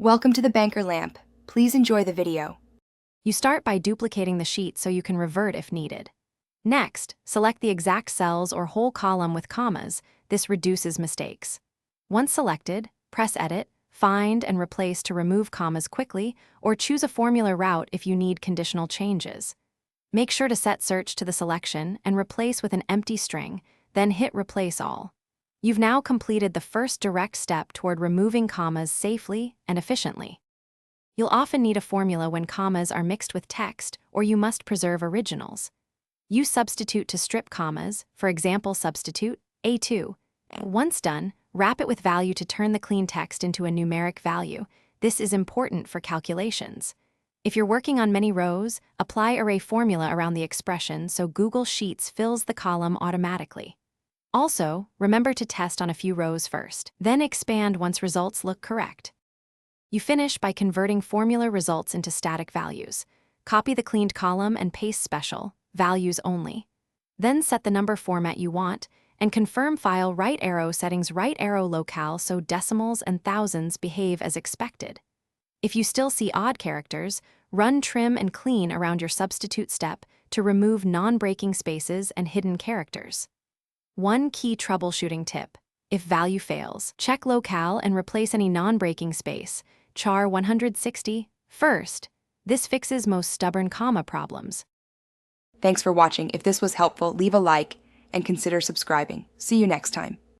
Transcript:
Welcome to the banker lamp. Please enjoy the video. You start by duplicating the sheet so you can revert if needed. Next, select the exact cells or whole column with commas. This reduces mistakes. Once selected, press Edit, Find and Replace to remove commas quickly, or choose a formula route if you need conditional changes. Make sure to set Search to the selection and replace with an empty string, then hit Replace All. You've now completed the first direct step toward removing commas safely and efficiently. You'll often need a formula when commas are mixed with text, or you must preserve originals. Use Substitute to strip commas, for example substitute, A2. Once done, wrap it with value to turn the clean text into a numeric value. This is important for calculations. If you're working on many rows, apply array formula around the expression so Google Sheets fills the column automatically. Also, remember to test on a few rows first, then expand once results look correct. You finish by converting formula results into static values. Copy the cleaned column and paste special, values only. Then set the number format you want, and confirm file right arrow settings right arrow locale so decimals and thousands behave as expected. If you still see odd characters, run trim and clean around your substitute step to remove non-breaking spaces and hidden characters. One key troubleshooting tip: if value fails, check locale and replace any non-breaking space, char 160, first. This fixes most stubborn comma problems. Thanks for watching. If this was helpful, leave a like and consider subscribing. See you next time.